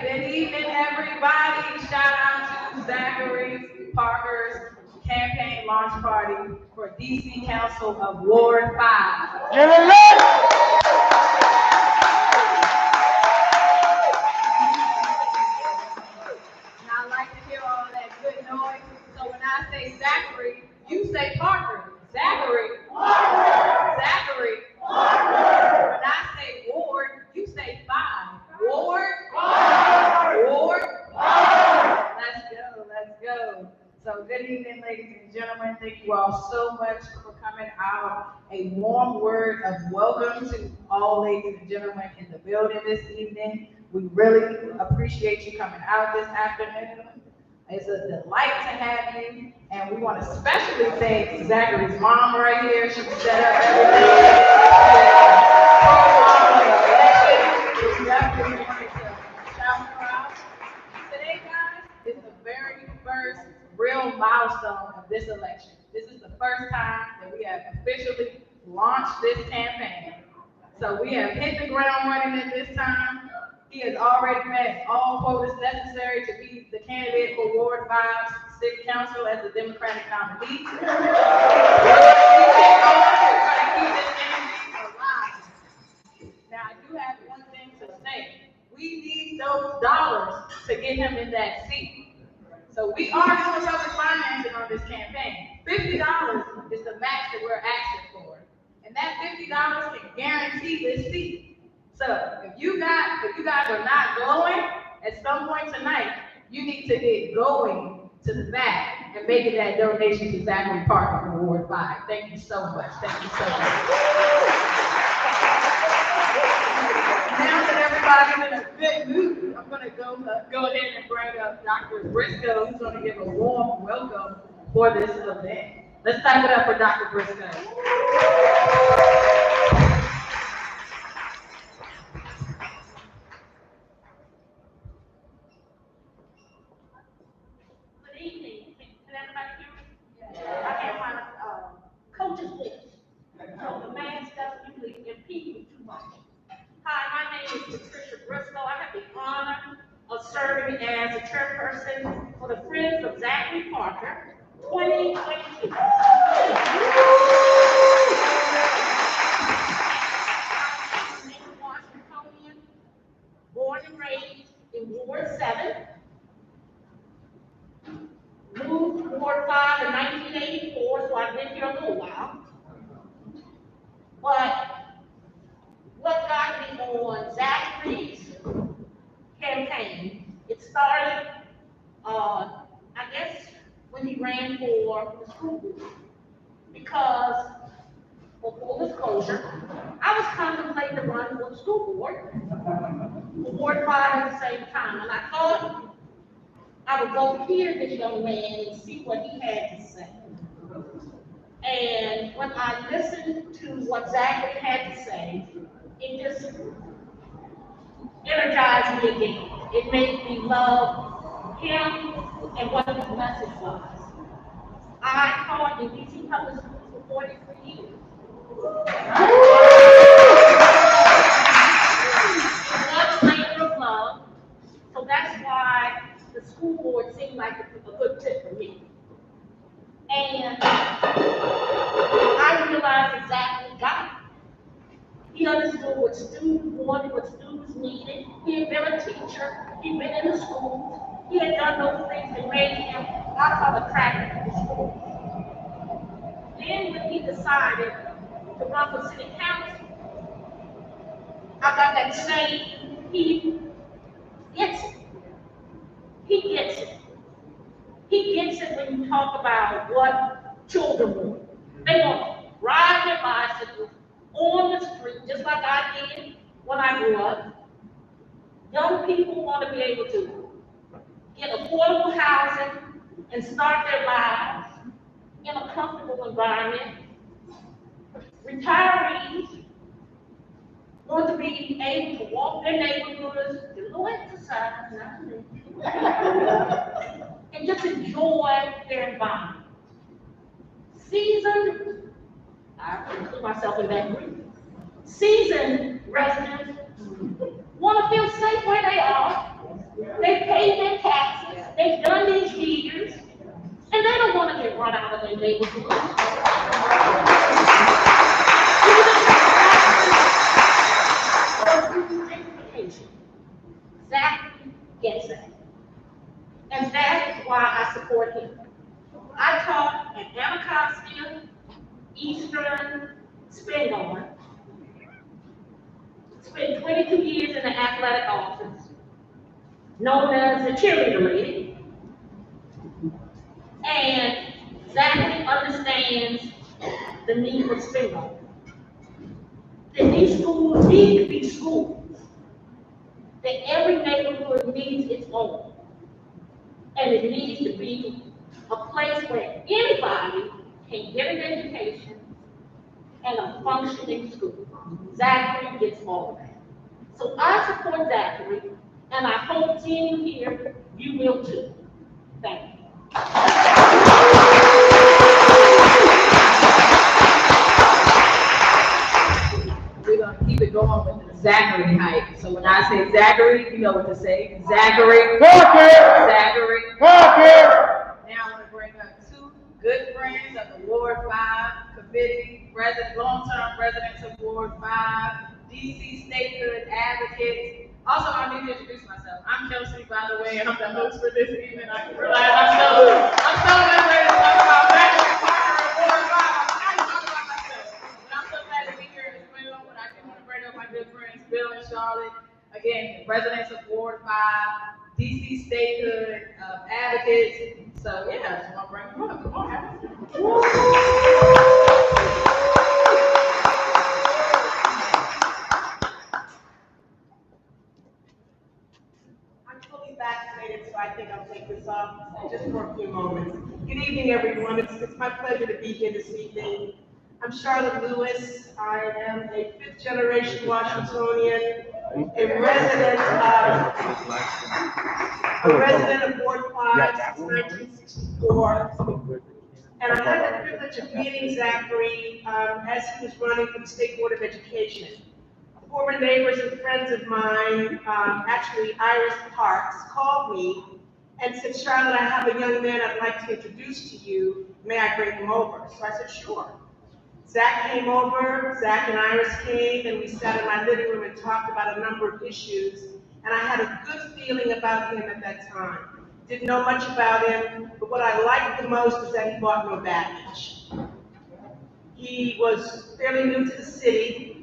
Good evening, everybody. Shout out to Zachary Parker's campaign launch party for DC Council of Ward 5. Give it up! And I like to hear all that good noise. So when I say Zachary, you say Parker. Zachary. Parker. Zachary. Parker. When I say Ward, you say 5. Ward. Parker. Ward. Parker. Let's go. So good evening, ladies and gentlemen. Thank you all so much for coming out. A warm word of welcome to all ladies and gentlemen in the building this evening. We really appreciate you coming out this afternoon. It's a delight to have you, and we want to especially thank Zachary's mom right here. She set up everything. We definitely wanted to shout her out. Today, guys, is the very first real milestone of this election. This is the first time that we have officially launched this campaign. So we have hit the ground running at this time. He has already met all quotas necessary to be the candidate for Ward 5's City Council as the Democratic nominee. We're going to keep this energy alive. Now, I do have one thing to say. We need those dollars to get him in that seat. So we are doing public financing on this campaign. $50 is the max that we're asking for. And that $50 can guarantee this seat. So if you guys are not going, at some point tonight, you need to get going to the back and making that donation to Zachary Parker for Ward 5. Thank you so much. Thank you so much. Now that everybody's in a good mood, I'm going to go ahead and bring up Dr. Briscoe, who's going to give a warm welcome for this event. Let's type it up for Dr. Briscoe. Coach's list. So the mask doesn't usually impede me too much. Hi, my name is Patricia Briscoe. I have the honor of serving as a chairperson for the Friends of Zachary Parker 2022. I'm Washingtonian, born and raised in Ward 7. Moved to Ward 5 in 1984, so I've been here a little while. But what got me on Zachary's campaign, it started, I guess, when he ran for the school board. Because, for full disclosure, I was contemplating to run for the school board, for Ward 5 at the same time, and I thought I would go hear this young man and see what he had to say. And when I listened to what Zachary had to say, it just energized me again. It made me love him and what his message was. I taught in DC Public Schools for 43 years. I love labor of love, so that's why the school board seemed like a good fit for me. And I realized exactly got it. He understood what students wanted, what students needed. He had been a teacher, he'd been in the schools, he had done those things that made him, I call, attractive to the schools. Then when he decided to run for city council, I got that same, he gets it. He gets it. He gets it when you talk about what children want. They want to ride their bicycles on the street, just like I did when I grew up. Young people want to be able to get affordable housing and start their lives in a comfortable environment. Retirees want to be able to walk their neighborhoods, do a little exercise, and just enjoy their environment. Seasoned, I include myself in that group, seasoned residents want to feel safe where they are, They paid their taxes, they've done these years, and they don't want to get run out of their neighborhood. Education. Zachary gets that. And that is why I support him. I taught at Anacostia, Eastern, Spindon, spent 22 years in the athletic office, known as the cheerleader lady. And Zachary understands the need for Spindon. That these schools need to be schools. That every neighborhood needs its own. And it needs to be a place where anybody can get an education and a functioning school. Zachary gets all of that. So I support Zachary, and I hope seeing you here, you will too. Thank you. We're going to keep it going with the Zachary hype. So when I say Zachary, you know what to say. Zachary Parker! Zachary Parker! Now I want to bring up two good friends of the Ward 5 Committee, long-term residents of Ward 5, DC Statehood advocates. Also, I need to introduce myself. I'm Kelsey, by the way, and I'm the host for this evening. I realize I'm so motivated to talk about Zachary Parker of Ward 5. I'm trying to talk about myself. But I'm so glad to be here as well. But I do want to bring up my good friends, Bill and Charlotte. Again, residents of Ward 5, DC Statehood advocates. So, yeah, I just want to bring them up. Come on, have a vaccinated, so I think I'll take this off just for a few moments. Good evening, everyone. It's my pleasure to be here this evening. I'm Charlotte Lewis. I am a fifth-generation Washingtonian, a resident of Ward 5 since 1964. And I had the privilege of meeting Zachary as he was running for the State Board of Education. Former neighbors and friends of mine, actually Iris Parks, called me and said, Charlotte, I have a young man I'd like to introduce to you. May I bring him over? So I said, sure. Zach came over, Zach and Iris came, and we sat in my living room and talked about a number of issues. And I had a good feeling about him at that time. Didn't know much about him, but what I liked the most is that he brought no baggage. He was fairly new to the city.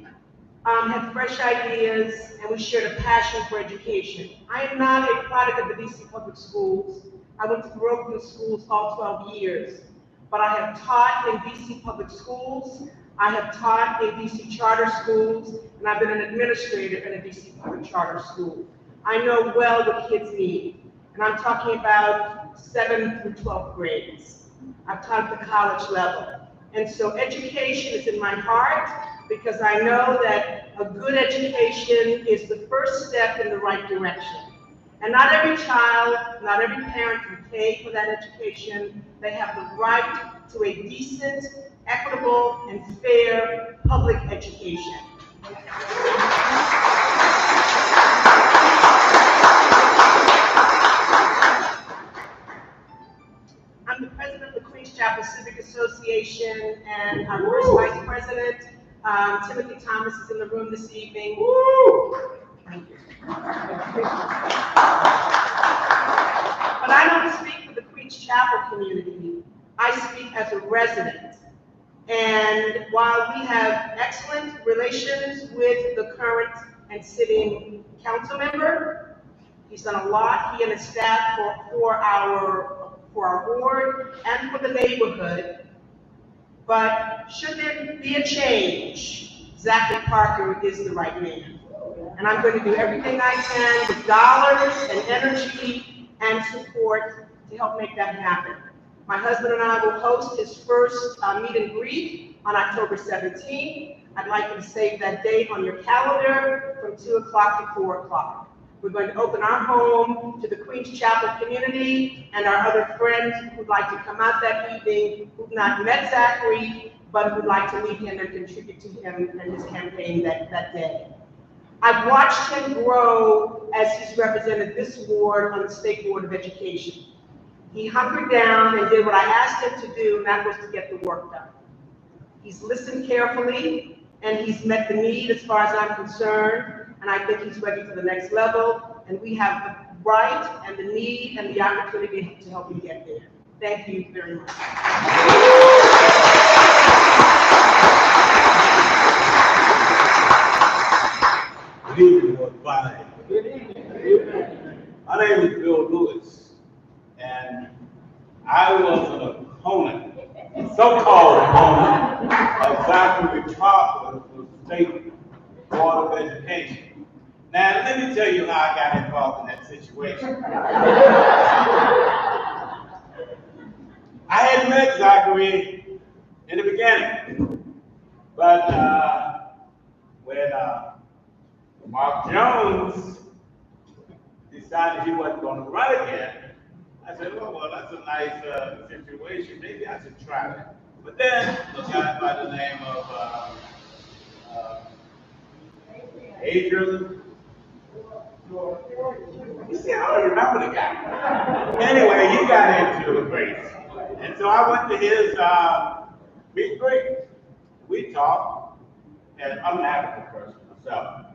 Had fresh ideas, and we shared a passion for education. I am not a product of the DC Public Schools. I went to parochial schools all 12 years, but I have taught in DC Public Schools, I have taught in DC Charter Schools, and I've been an administrator in a DC Public Charter School. I know well what kids need, and I'm talking about 7th through 12th grades. I've taught at the college level. And so education is in my heart, because I know that a good education is the first step in the right direction. And not every child, not every parent can pay for that education. They have the right to a decent, equitable, and fair public education. I'm the president of the Queens Chapel Civic Association, and our first vice president, Timothy Thomas, is in the room this evening. Woo! Thank you. But I don't speak for the Queens Chapel community. I speak as a resident. And while we have excellent relations with the current and sitting council member, he's done a lot, he and his staff, for our ward and for the neighborhood. But should there be a change, Zachary Parker is the right man. And I'm going to do everything I can with dollars and energy and support to help make that happen. My husband and I will host his first meet and greet on October 17th. I'd like you to save that date on your calendar from 2 o'clock to 4 o'clock. We're going to open our home to the Queens Chapel community and our other friends who'd like to come out that evening, who've not met Zachary, but who'd like to meet him and contribute to him and his campaign that day. I've watched him grow as he's represented this ward on the State Board of Education. He hunkered down and did what I asked him to do, and that was to get the work done. He's listened carefully, and he's met the need as far as I'm concerned, and I think he's ready for the next level, and we have the right and the need and the opportunity to help him get there. Thank you very much. Good evening, Ward 5. Good evening. My name is Bill Lewis, and I was an opponent, so-called opponent, of Zachary Parker for the State Board of Education. Now, let me tell you how I got involved in that situation. I had met Zachary in the beginning, but when Mark Jones decided he wasn't going to run again, I said, oh, well, that's a nice situation. Maybe I should try it. But then a guy by the name of Adrian. You see, I don't remember the guy. Anyway, he got into the race. And so I went to his meet and greet. We talked, and I'm an African person myself.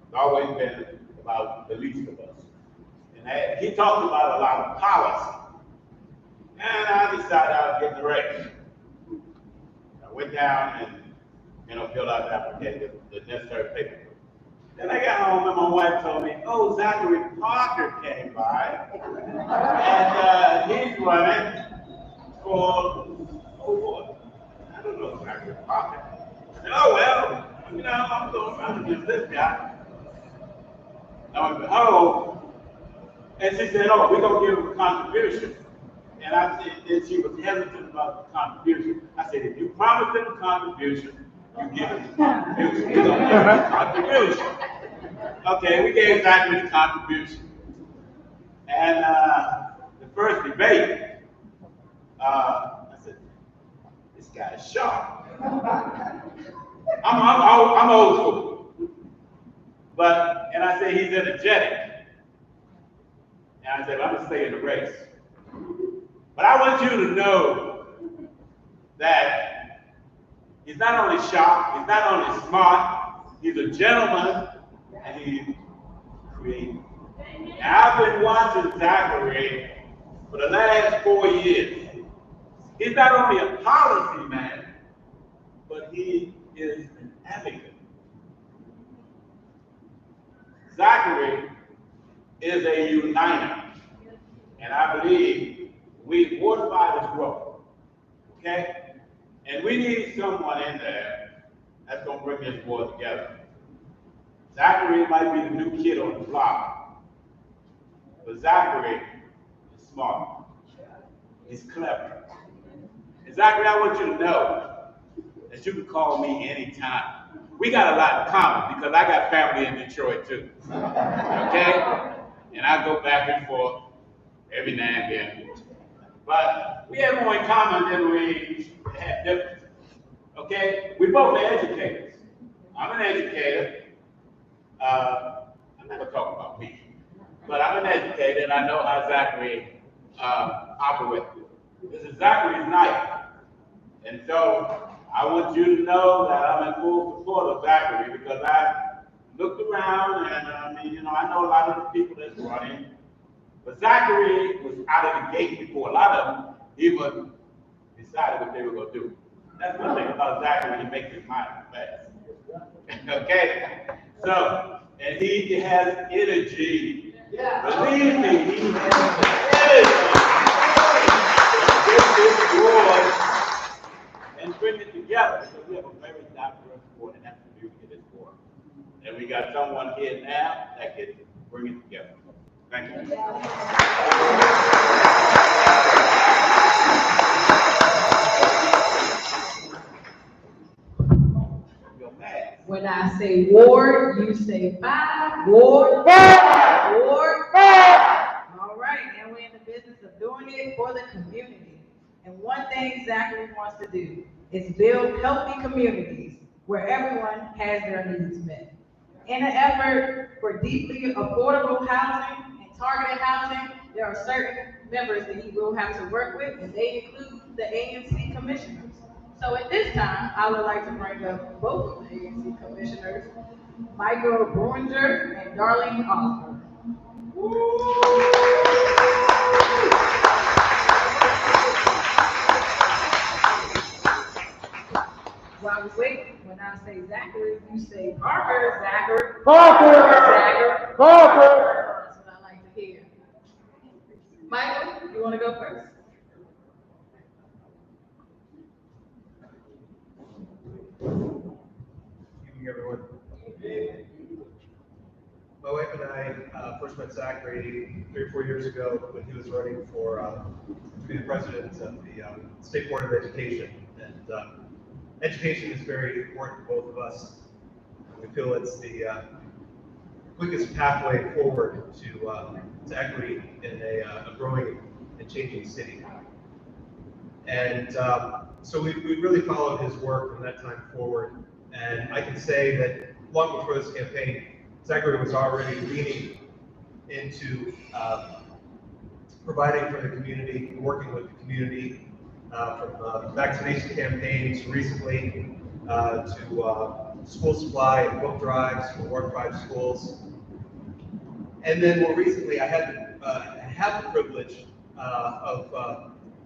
It's always been about the least of us. And he talked about a lot of policy. And I decided I would get in the race. I went down and, filled out the application, the necessary paperwork. Then I got home and my wife told me, oh, Zachary Parker came by, and he's running for, what? I don't know Zachary Parker. I said, oh, well, I'm going around against this guy. Oh, and she said, oh, we're going to give him a contribution. And I said, and she was hesitant about the contribution. I said, if you promise him a contribution, you give him the contribution. We're going to give him the contribution. Okay, we gave Zachary the contribution. And the first debate, I said, this guy is sharp. I'm old school. And I said, he's energetic. And I said, I'm going to stay in the race. But I want you to know that he's not only sharp, he's not only smart, he's a gentleman, and he's creative. And I've been watching Zachary for the last 4 years. He's not only a policy man, but he is an advocate. Zachary is a uniter, and I believe Ward 5 is growing, okay? And we need someone in there that's going to bring this board together. Zachary might be the new kid on the block, but Zachary is smart. He's clever. And Zachary, I want you to know that you can call me anytime. We got a lot in common because I got family in Detroit too, okay? And I go back and forth every now and then. But we have more in common than we have differences, okay? We both are educators. I'm an educator. I'm never talking about me, but I'm an educator and I know how Zachary operates. This is Zachary's night. And so I want you to know that I'm in full support of Zachary because I looked around and I know a lot of the people that's running. But Zachary was out of the gate before a lot of them even decided what they were going to do. That's one thing about Zachary, he makes his mind fast. Okay? So, and he has energy. Yeah. Believe me, he has energy to get this board and bring it together. Because we have a very diverse board and that's the beauty of this board. And we got someone here now that can bring it together. Thank you. When I say ward, you say 5. Ward, 5. Ward, 5. All right, and we're in the business of doing it for the community. And one thing Zachary wants to do is build healthy communities where everyone has their needs met. In an effort for deeply affordable housing and targeted housing, there are certain members that he will have to work with, and they include the ANC commissioners. So at this time, I would like to bring up both of the ANC commissioners, Michael Bruinger and Darlene Oliver. While we wait, when I say Zachary, you say Parker, Zachary. Parker! Zachary. Parker! That's what I like to hear. Michael, you want to go first? Good evening, everyone. My wife and I first met Zachary 3 or 4 years ago when he was running for to be the president of the State Board of Education. And education is very important to both of us. We feel it's the quickest pathway forward to equity in a growing and changing city. And so we really followed his work from that time forward. And I can say that long before this campaign, Zachary was already leaning into providing for the community, working with the community, from vaccination campaigns recently to school supply and book drives for Ward 5 schools. And then more recently, I had the privilege of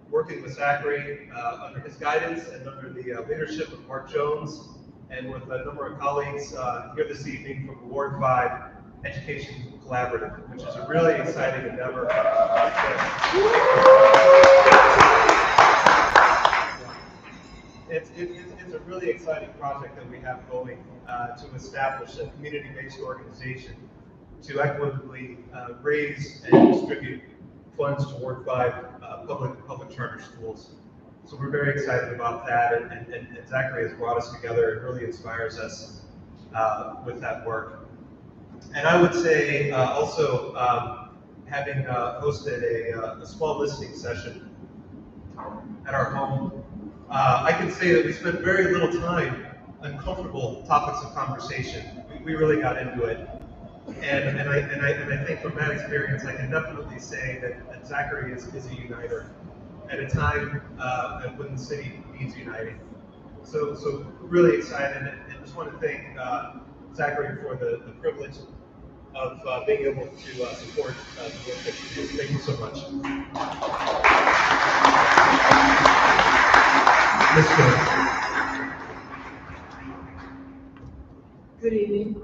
working with Zachary under his guidance and under the leadership of Mark Jones, and with a number of colleagues here this evening from the Ward 5 Education Collaborative, which is a really exciting endeavor. It's a really exciting project that we have going to establish a community-based organization to equitably raise and distribute funds to Ward 5 public charter schools. So we're very excited about that, and Zachary has brought us together and really inspires us with that work. And I would say also having hosted a small listening session at our home, I can say that we spent very little time on comfortable topics of conversation. We really got into it. And I think from that experience, I can definitely say that Zachary is a uniter at a time when the city needs uniting. So really excited, and just want to thank Zachary for the privilege of being able to support the work that you do. Thank you so much. Ms. Jones. Good evening.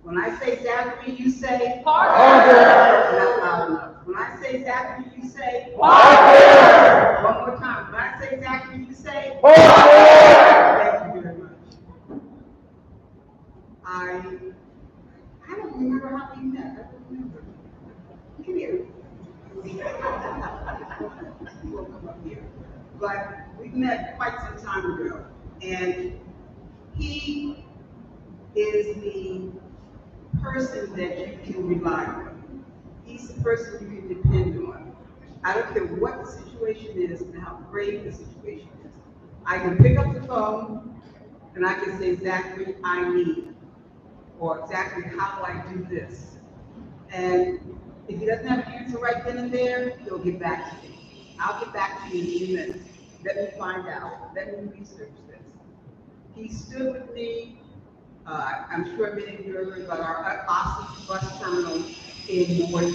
When I say Zachary, you say Parker. Not loud enough. When I say Zachary, you say Parker. One more time. When I say Zachary, you say Parker. Thank you very much. I don't remember how we met. I don't remember. Come here. We'll come up here. But we met quite some time ago, and he is the person that you can rely on. He's the person you can depend on. I don't care what the situation is and how grave the situation is. I can pick up the phone and I can say, Zachary, I need, or Zachary, how do I do this? And if he doesn't have an answer right then and there, he'll get back to me. I'll get back to you in a few minutes. Let me find out. Let me research this. He stood with me. I'm sure many of you have heard about our awesome bus terminal in Ward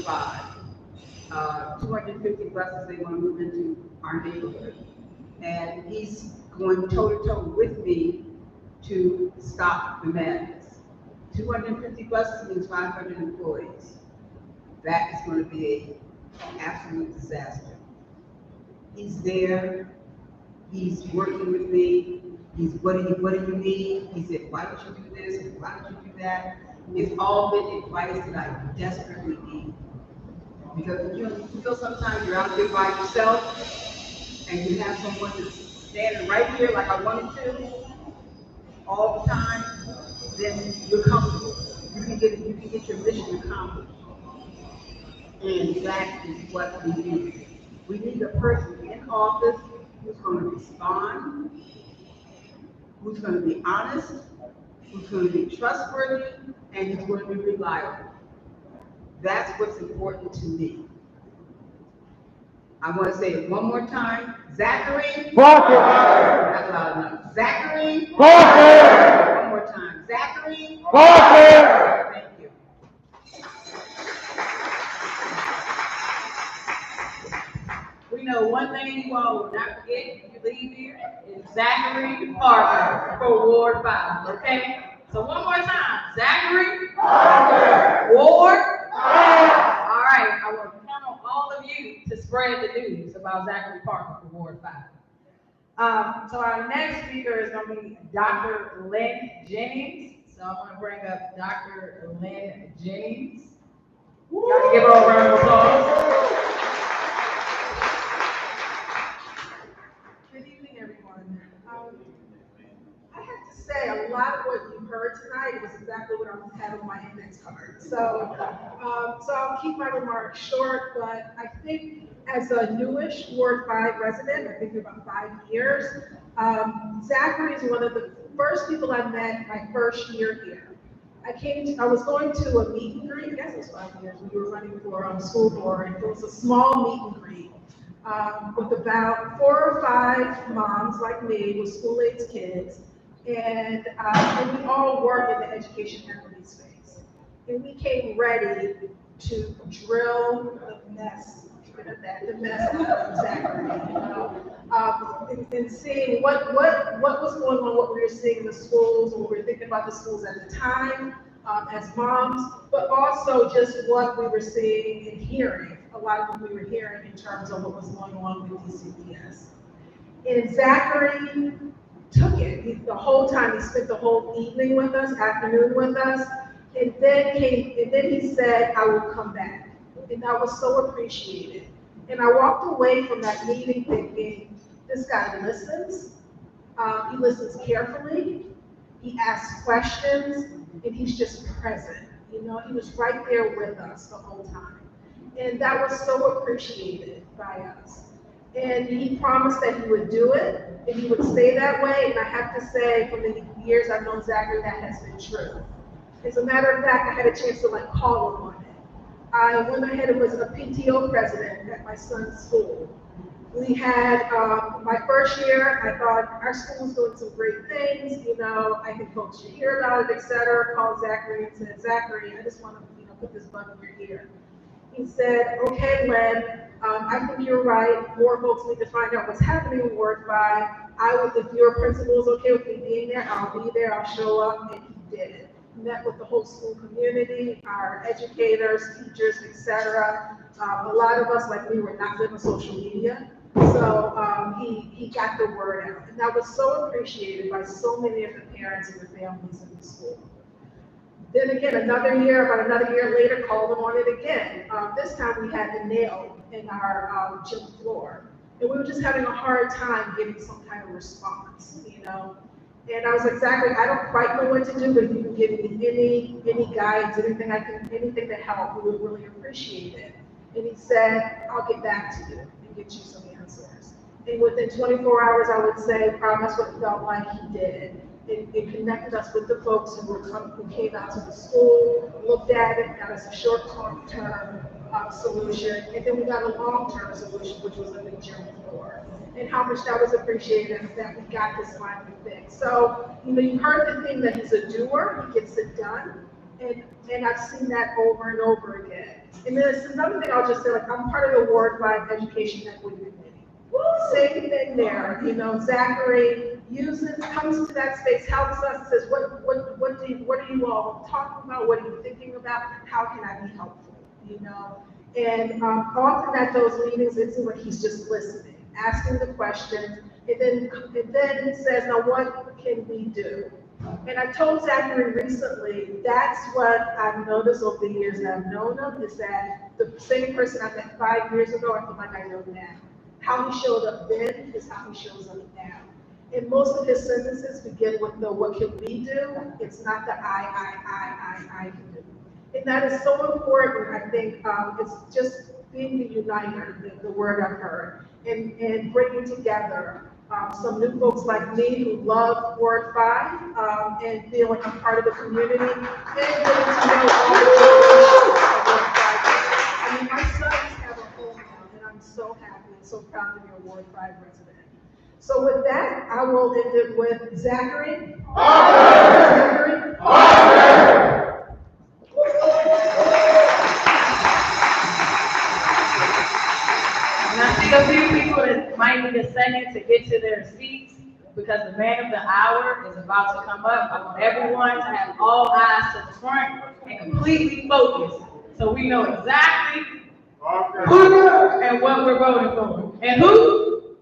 5. 250 buses they want to move into our neighborhood. And he's going toe-to-toe with me to stop the madness. 250 buses means 500 employees. That is going to be an absolute disaster. He's there. He's working with me. He's, what do you need? He said, why don't you do this? Why don't you do that? It's all been advice that I desperately need. Because you feel sometimes you're out there by yourself and you have someone that's standing right here like I wanted to all the time, then you're comfortable. You can get your mission accomplished. And that is what we need. We need a person in office who's going to respond, who's going to be honest, who's going to be trustworthy, and he's going to be reliable. That's what's important to me. I want to say it one more time. Zachary Parker. Not loud enough. Zachary Parker. One more time. Zachary Parker. Thank you. We know one thing you all will not forget when you leave here is Zachary Parker for Ward 5, okay? So one more time, Zachary Parker, Ward 5. All right, I will count on all of you to spread the news about Zachary Parker for Ward 5. So our next speaker is going to be Dr. Lynn Jennings. So I'm going to bring up Dr. Lynn Jennings. Y'all can give her a round of applause. Good evening, everyone. I have to say, a lot of what you heard tonight was exactly what I had on my index card. So I'll keep my remarks short, but I think as a newish Ward 5 resident, I've been here about 5 years, Zachary is one of the first people I met my first year here. I was going to a meet and greet, I guess it was 5 years, we were running for school board. It was a small meet and greet. With about 4 or 5 moms like me with school-aged kids, and we all work in the education equity space. And we came ready to drill the mess, the mess out of Zachary, and seeing what was going on, what we were seeing in the schools, what we were thinking about the schools at the time as moms, but also just what we were seeing and hearing. A lot of what we were hearing in terms of what was going on with DCPS. And Zachary took it the whole time. He spent the whole evening with us, afternoon with us, and then he said, I will come back. And that was so appreciated. And I walked away from that meeting thinking, this guy listens, he listens carefully, he asks questions, and he's just present. You know, he was right there with us the whole time. And that was so appreciated by us. And he promised that he would do it, and he would stay that way. And I have to say, from the years I've known Zachary, that has been true. As a matter of fact, I had a chance to call him on it. I went ahead and was a PTO president at my son's school. We had, my first year, I thought our school's doing some great things, you know, I think folks should hear about it, et cetera. Called Zachary and said, Zachary, I just want to, put this bug in your ear. He said, okay, Len, I think you're right. More folks need to find out what's happening in Ward 5. If your principal is okay with me being there, I'll be there, I'll show up, and he did it. Met with the whole school community, our educators, teachers, etc. A lot of us, like me, were not good on social media. So he got the word out. And that was so appreciated by so many of the parents and the families in the school. Then again, about another year later, called them on it again. This time we had the nail in our gym floor. And we were just having a hard time getting some kind of response, And I was like, Zachary, I don't quite know what to do, but if you can give me any guides, anything to help, we would really appreciate it. And he said, I'll get back to you and get you some answers. And within 24 hours, I would say, that's what it felt like he did. It connected us with the folks who came out to the school, looked at it, got us a short-term solution, and then we got a long-term solution, which was a new gym floor. And how much that was appreciated that we got this finally fixed. So, you heard the thing that he's a doer, he gets it done, and I've seen that over and over again. And there's another thing I'll just say, I'm part of the Ward 5 Education Equity Committee. Same thing there, Zachary comes to that space, helps us, says, what are you all talking about? What are you thinking about? How can I be helpful? And often at those meetings, it's like he's just listening, asking the questions, and then he says, now what can we do? And I told Zachary recently, that's what I've noticed over the years that I've known him, is that the same person I met 5 years ago, I feel like I know now. How he showed up then is how he shows up now. And most of his sentences begin with the what can we do? It's not the I can do. And that is so important, I think. It's just being the uniter, the word I've heard, and bringing together some new folks like me who love Ward 5 and feel like I'm part of the community and getting to know all the generations of Ward 5. I mean, my sons have a home now, and I'm so happy and so proud to be a Ward 5 resident. So with that, I will end it with Zachary. Zachary. And I see a few people that might need a second to get to their seats because the man of the hour is about to come up. I want everyone to have all eyes to the front and completely focused so we know exactly who and what we're voting for. And who?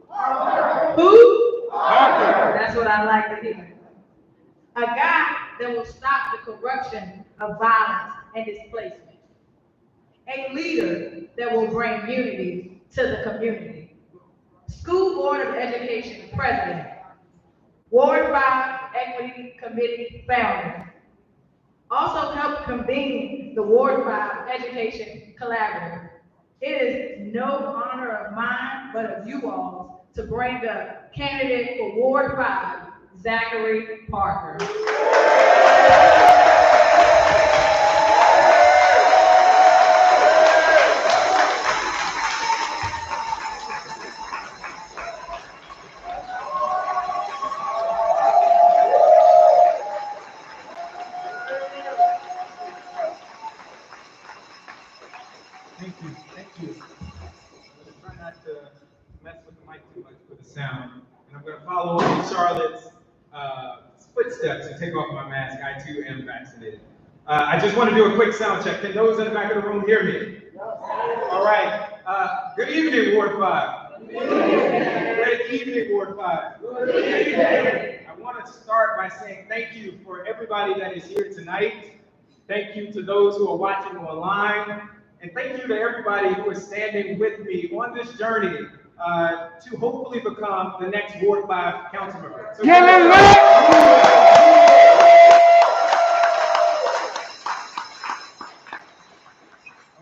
Who? That's what I like to hear. A guy that will stop the corruption of violence and displacement. A leader that will bring unity to the community. School Board of Education President. Ward 5 Equity Committee founder. Also helped convene the Ward 5 Education Collaborative. It is no honor of mine, but of you all, to bring the candidate for Ward 5, Zachary Parker. Thank you. I'm going to try not to mess with the mic too much for the sound. And I'm going to follow in Charlotte's footsteps and take off my mask. I too am vaccinated. I just want to do a quick sound check. Can those in the back of the room hear me? All right. Good evening, Ward 5. Good evening, Ward 5. Good evening. I want to start by saying thank you for everybody that is here tonight. Thank you to those who are watching online. And thank you to everybody who is standing with me on this journey to hopefully become the next Ward 5 council member. So I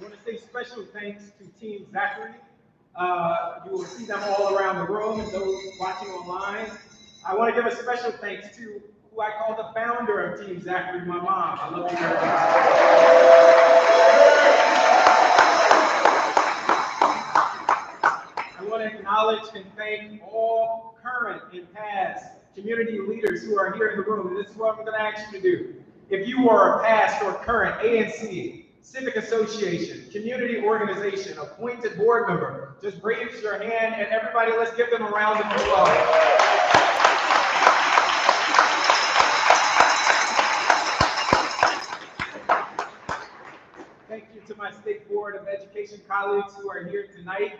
want to say special thanks to Team Zachary. You will see them all around the room and those watching online. I want to give a special thanks to who I call the founder of Team Zachary, my mom. I love you very much. I want to acknowledge and thank all current and past community leaders who are here in the room. And this is what I'm going to ask you to do. If you are a past or current ANC, civic association, community organization, appointed board member, just raise your hand and everybody, let's give them a round of applause. Thank you to my State Board of Education colleagues who are here tonight.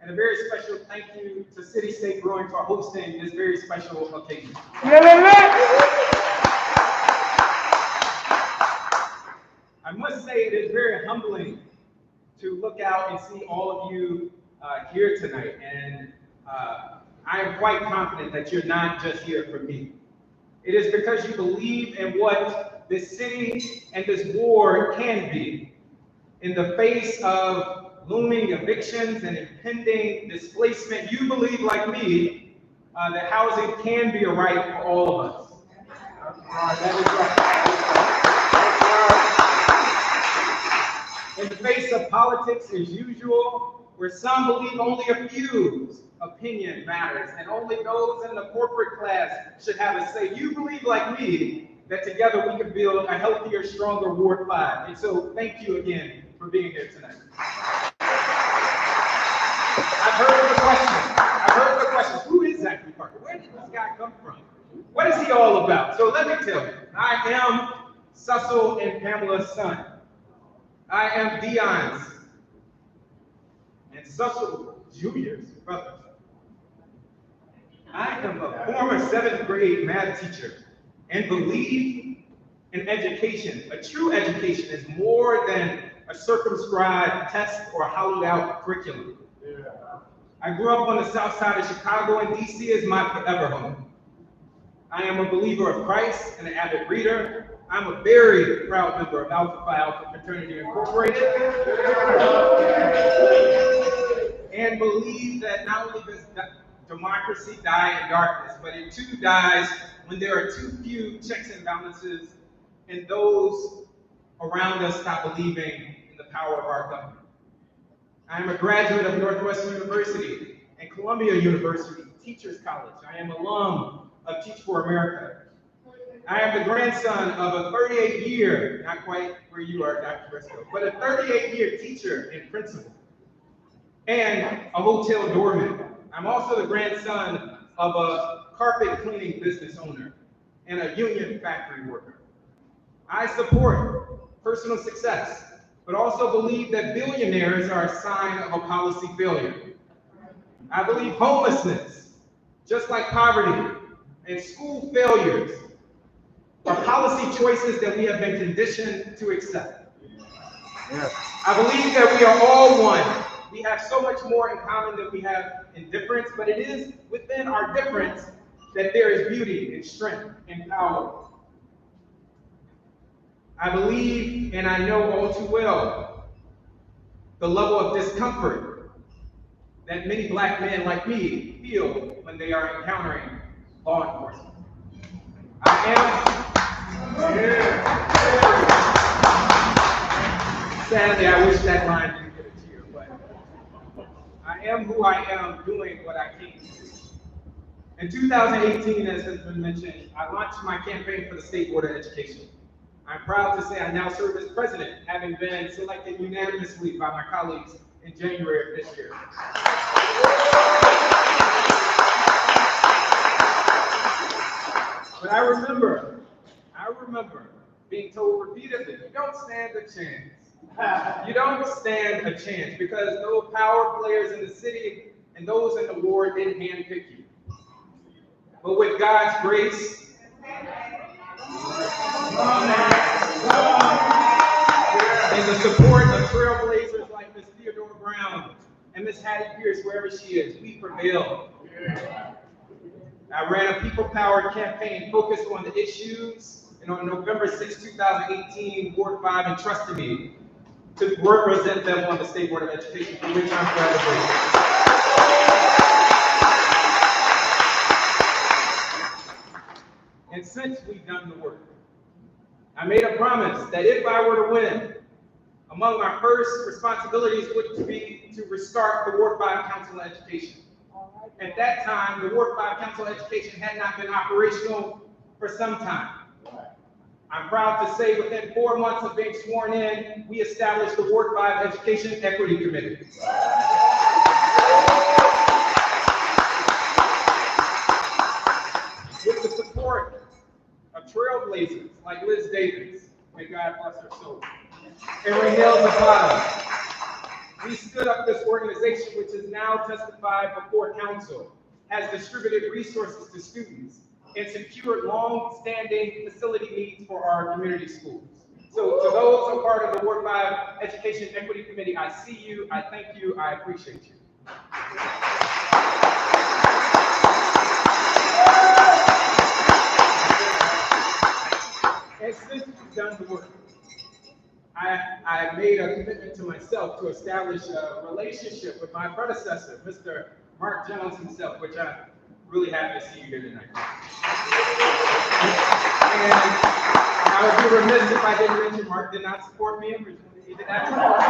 And a very special thank you to CityState Brewing for hosting this very special occasion. I must say it is very humbling to look out and see all of you here tonight. And I am quite confident that you're not just here for me. It is because you believe in what this city and this ward can be in the face of looming evictions and impending displacement. You believe, like me, that housing can be a right for all of us. That is right. In the face of politics as usual, where some believe only a few's opinion matters and only those in the corporate class should have a say, you believe, like me, that together we can build a healthier, stronger Ward 5. And so thank you again for being here tonight. I've heard the question. Who is Zachary Parker? Where did this guy come from? What is he all about? So let me tell you. I am Cecil and Pamela's son. I am Dion's and Cecil Jr.'s brother. I am a former 7th grade math teacher and believe in education. A true education is more than a circumscribed test or hollowed out curriculum. I grew up on the south side of Chicago, and DC is my forever home. I am a believer of Christ and an avid reader. I'm a very proud member of Alpha Phi Alpha Fraternity Incorporated. And believe that not only democracy die in darkness, but it too dies when there are too few checks and balances and those around us stop believing in the power of our government. I am a graduate of Northwestern University and Columbia University Teachers College. I am alum of Teach for America. I am the grandson of a 38-year, not quite where you are, Dr. Briscoe, but a 38-year teacher and principal, and a hotel doorman. I'm also the grandson of a carpet cleaning business owner and a union factory worker. I support personal success, but also believe that billionaires are a sign of a policy failure. I believe homelessness, just like poverty and school failures, are policy choices that we have been conditioned to accept. Yes. I believe that we are all one. We have so much more in common than we have in difference, but it is within our difference that there is beauty and strength and power. I believe, and I know all too well, the level of discomfort that many Black men like me feel when they are encountering law enforcement. Sadly, I wish that line didn't get a cheer, but I am who I am doing what I came to do. In 2018, as has been mentioned, I launched my campaign for the State Board of Education. I'm proud to say I now serve as president, having been selected unanimously by my colleagues in January of this year. But I remember being told repeatedly, you don't stand a chance. You don't stand a chance because those power players in the city and those in the ward didn't handpick you. But with God's grace, and the support of trailblazers like Ms. Theodore Brown and Ms. Hattie Pierce, wherever she is, we prevailed. I ran a people power campaign focused on the issues, and on November 6, 2018, Ward 5 entrusted me to represent them on the State Board of Education, for which I'm forever grateful. And since we've done the work, I made a promise that if I were to win, among my first responsibilities would be to restart the Ward 5 Council of Education. At that time, the Ward 5 Council of Education had not been operational for some time. I'm proud to say within 4 months of being sworn in, we established the Ward 5 Education Equity Committee. With the support of trailblazers like Liz Davis, may God bless her soul, and Raynell Zapata, we stood up this organization, which is now testified before council, has distributed resources to students, and secured long-standing facility needs for our community schools. So to those who are part of the Ward 5 Education Equity Committee, I see you, I thank you, I appreciate you. And since we've done the work, I made a commitment to myself to establish a relationship with my predecessor, Mr. Mark Jones himself, which I'm really happy to see you here tonight. And I would be remiss if I didn't mention Mark did not support me originally. He did not support me.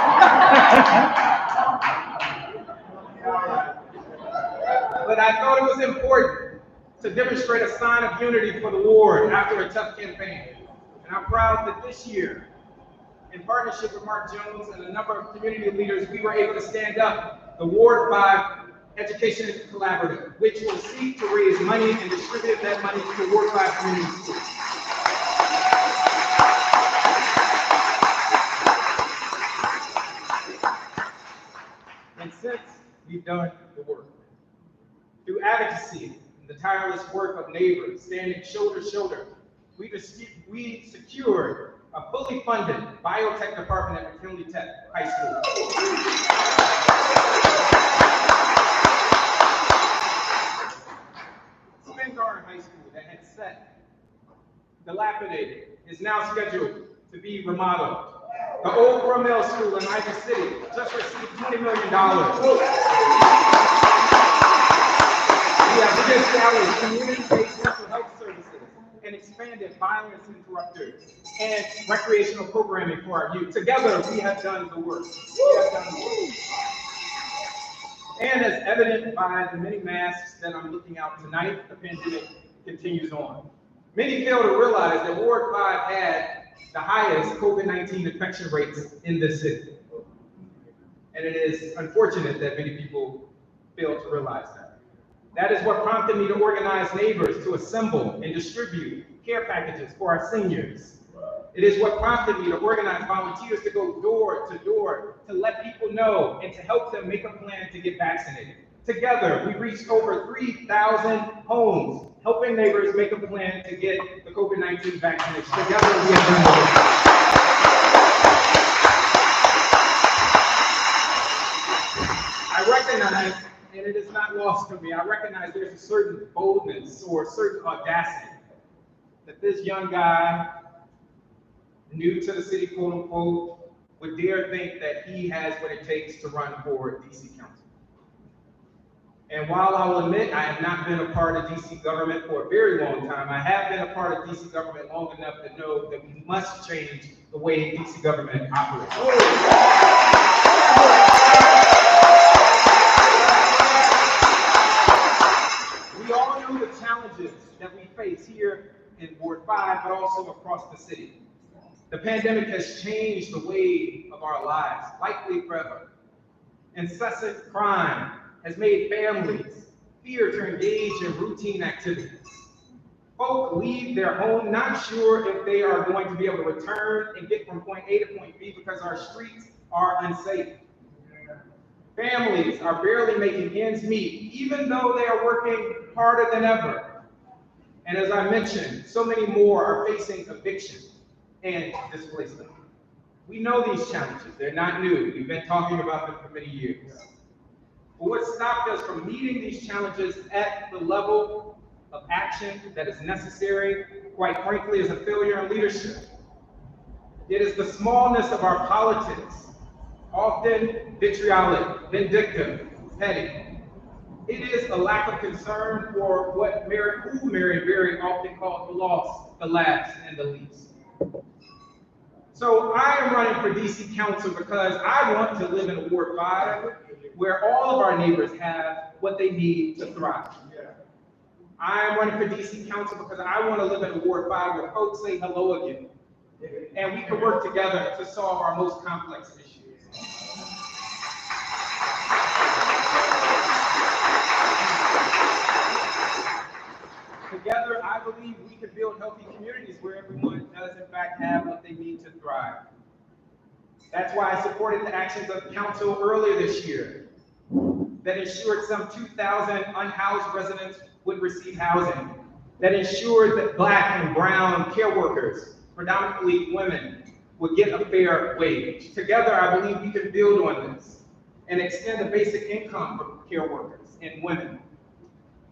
But I thought it was important to demonstrate a sign of unity for the ward after a tough campaign. And I'm proud that this year, in partnership with Mark Jones and a number of community leaders, we were able to stand up the Ward 5 Education Collaborative, which will seek to raise money and distribute that money to Ward 5 community schools. And since we've done the work, through advocacy and the tireless work of neighbors standing shoulder to shoulder, we secured a fully funded biotech department at McKinley Tech High School. Spingarn High School that had set dilapidated is now scheduled to be remodeled. The old Brummel School in Ivy City just received $20 million. have established community-based mental health services and expanded violence interrupters and recreational programming for our youth. Together, we have done the work. And as evident by the many masks that I'm looking out tonight, the pandemic continues on. Many fail to realize that Ward 5 had the highest COVID-19 infection rates in this city. And it is unfortunate that many people fail to realize that. That is what prompted me to organize neighbors to assemble and distribute care packages for our seniors. It is what prompted me to organize volunteers to go door to door to let people know and to help them make a plan to get vaccinated. Together, we reached over 3,000 homes, helping neighbors make a plan to get the COVID-19 vaccination. Together, we have done the work. I recognize, and it is not lost to me, I recognize there's a certain boldness or a certain audacity that this young guy, new to the city, quote unquote, would dare think that he has what it takes to run for DC Council. And while I will admit I have not been a part of DC government for a very long time, I have been a part of DC government long enough to know that we must change the way DC government operates. We all know the challenges that we face here in Ward 5, but also across the city. The pandemic has changed the way of our lives, likely forever. Incessant crime has made families fear to engage in routine activities. Folk leave their home not sure if they are going to be able to return and get from point A to point B because our streets are unsafe. Families are barely making ends meet, even though they are working harder than ever. And as I mentioned, so many more are facing eviction and displacement. We know these challenges, they're not new. We've been talking about them for many years. But what stopped us from meeting these challenges at the level of action that is necessary, quite frankly, is a failure in leadership. It is the smallness of our politics, often vitriolic, vindictive, petty. It is a lack of concern for what Mary very often called the lost, the last, and the least. So I am running for DC Council because I want to live in Ward 5 where all of our neighbors have what they need to thrive. I am running for DC Council because I want to live in Ward 5 where folks say hello again. And we can work together to solve our most complex issues. Together, I believe we can build healthy communities where everyone does in fact have what they need to thrive. That's why I supported the actions of council earlier this year that ensured some 2,000 unhoused residents would receive housing, that ensured that Black and brown care workers, predominantly women, would get a fair wage. Together, I believe we can build on this and extend the basic income for care workers and women.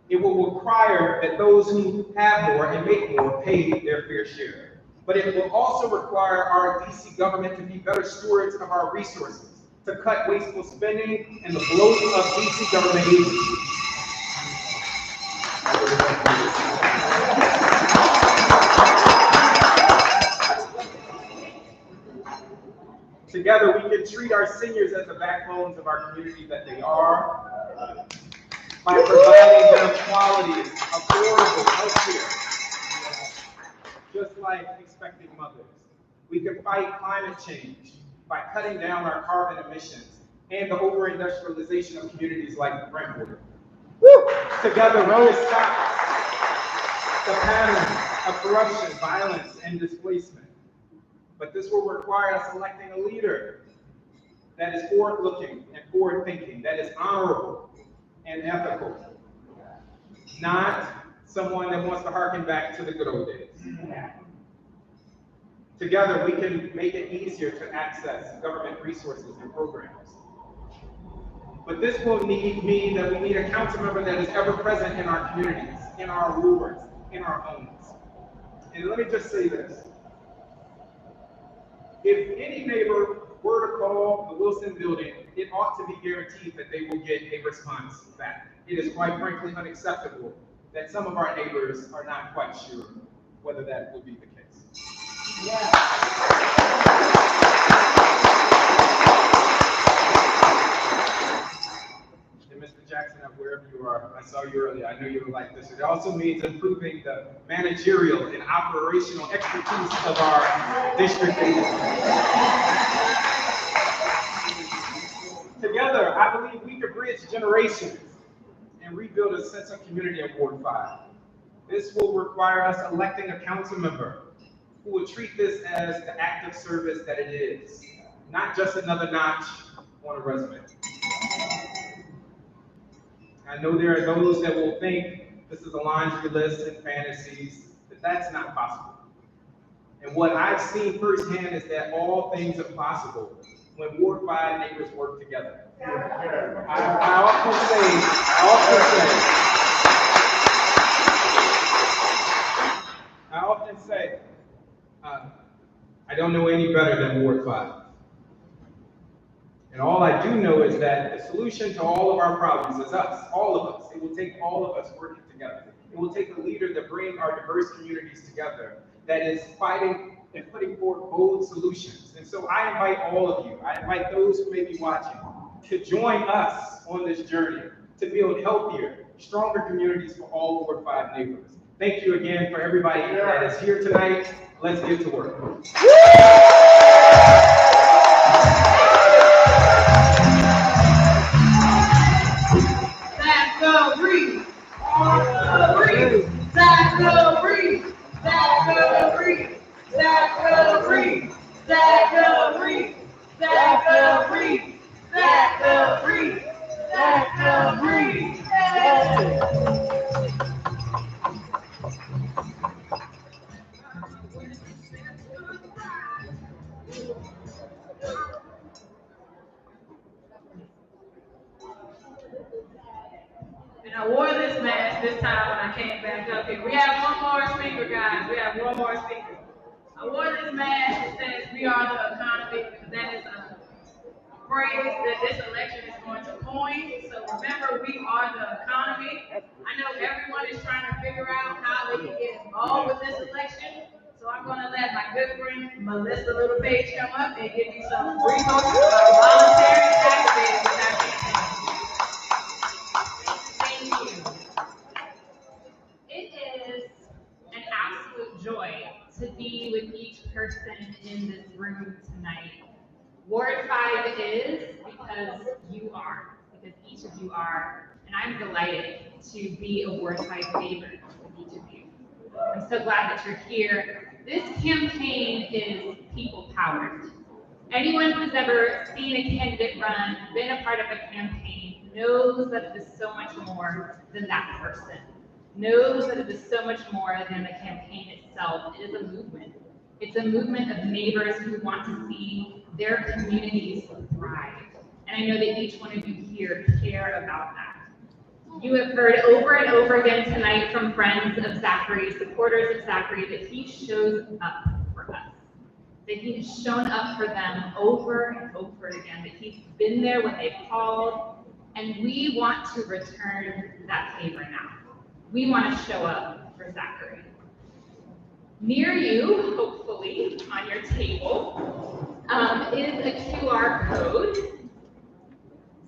It will require that those who have more and make more pay their fair share. But it will also require our DC government to be better stewards of our resources, to cut wasteful spending and the bloat of DC government agencies. Together, we can treat our seniors as the backbones of our community that they are, by providing them quality, affordable health care, just like expecting mothers. We can fight climate change by cutting down our carbon emissions and the over-industrialization of communities like Brentwood. Together, we can stop the pattern of corruption, violence, and displacement. But this will require us electing a leader that is forward-looking and forward-thinking, that is honorable and ethical, not someone that wants to harken back to the good old days. Together, we can make it easier to access government resources and programs. But this will mean that we need a council member that is ever present in our communities, in our wards, in our homes. And let me just say this. If any neighbor were to call the Wilson building it ought to be guaranteed that they will get a response back. It is quite frankly unacceptable that some of our neighbors are not quite sure whether that will be the case. And Mr. Jackson, wherever you are, I saw you earlier, I know you would like this. It also means improving the managerial and operational expertise of our district. Together, I believe we can bridge generations and rebuild a sense of community in Ward 5. This will require us electing a council member who will treat this as the act of service that it is, not just another notch on a resume. I know there are those that will think this is a laundry list and fantasies, but that's not possible. And what I've seen firsthand is that all things are possible when Ward 5 neighbors work together. I often say, I don't know any better than Ward 5. And all I do know is that the solution to all of our problems is us, all of us. It will take all of us working together. It will take a leader to bring our diverse communities together that is fighting and putting forth bold solutions. And so I invite all of you, I invite those who may be watching, to join us on this journey to build healthier, stronger communities for all Ward 5 neighbors. Thank you again for everybody that is here tonight. Let's get to work. Zachary! Zachary! Zachary! Zachary! Zachary! Zachary! Zachary! Zachary! Zachary! And I wore this mask this time when I came back up here. We have one more speaker, guys. We have one more speaker. I wore this mask that says we are the economy, because that is a phrase that this election is going to coin. So remember, we are the economy. I know everyone is trying to figure out how they can get involved with this election. So I'm going to let my good friend Melissa Littlepage come up and give you some resources about voluntary activating with our campaign. Thank you. It is an absolute joy to be with each person in this room tonight. Ward 5 is because you are, because each of you are, and I'm delighted to be a Ward 5 favorite with each of you. I'm so glad that you're here. This campaign is people-powered. Anyone who's ever seen a candidate run, been a part of a campaign, knows that it is so much more than that person. Knows that it is so much more than the campaign itself. It is a movement. It's a movement of neighbors who want to see their communities thrive. And I know that each one of you here care about that. You have heard over and over again tonight from friends of Zachary, supporters of Zachary, that he shows up for us. That he has shown up for them over and over again, that he's been there when they've called, and we want to return that favor now. We want to show up for Zachary. Near you, hopefully, on your table, is a QR code.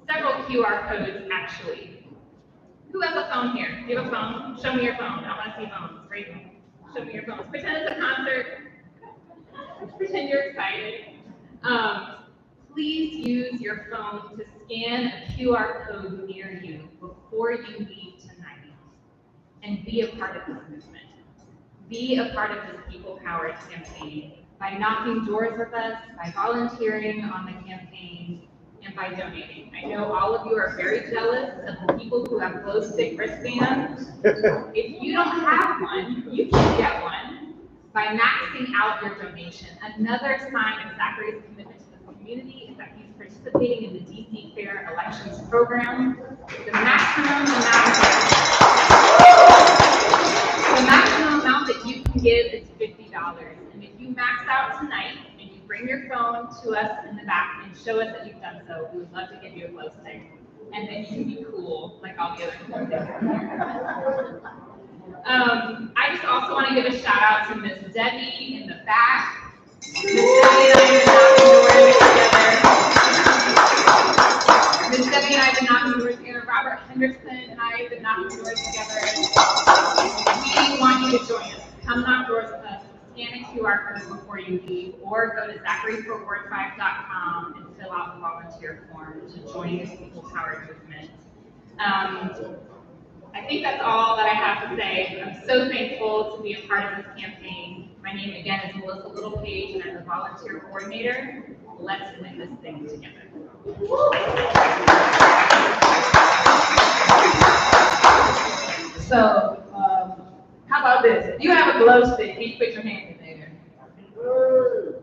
Several QR codes, actually. Who has a phone here? Do you have a phone? Show me your phone. I want to see phones. Right? Show me your phones. Pretend it's a concert. Pretend you're excited. Please use your phone to scan a QR code near you before you leave tonight, and be a part of this movement. Be a part of this people-powered campaign by knocking doors with us, by volunteering on the campaign, and by donating. I know all of you are very jealous of the people who have glow-stick wristbands. If you don't have one, you can get one by maxing out your donation. Another sign of Zachary's commitment to the community is that he's participating in the DC Fair Elections program. The maximum amount that you can give is $50. And if you max out tonight and you bring your phone to us in the back and show us that you've done so. We would love to give you a glow stick. And then you can be cool like all the other cool things. I just also want to give a shout out to Miss Debbie in the back. Miss Debbie and I have been knocking doors together. Robert Henderson and I have been knocking doors together. We want you to join us. Come knock doors with us. Scan a QR code before you leave, or go to ZacharyForWard5.com and fill out the volunteer form to join this People Power movement. I think that's all that I have to say. I'm so thankful to be a part of this campaign. My name again is Melissa Littlepage, and I'm the volunteer coordinator. Let's win this thing together. So, how about this? If you have a glow stick, each put your hand in there.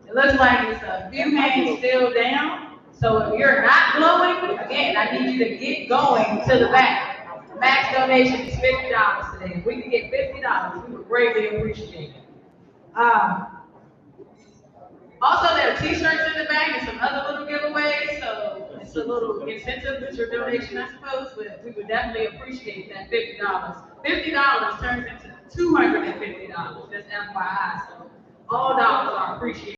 It looks like it's a few hands still down. So if you're not glowing, again, I need you to get going to the back. Max donation is $50 today. If we can get $50, we would greatly appreciate it. Also, there are t-shirts in the back and some other little giveaways, so it's a little incentive with your donation, I suppose, but we would definitely appreciate that $50. $50 turns into $250, just FYI, so all dollars are appreciated.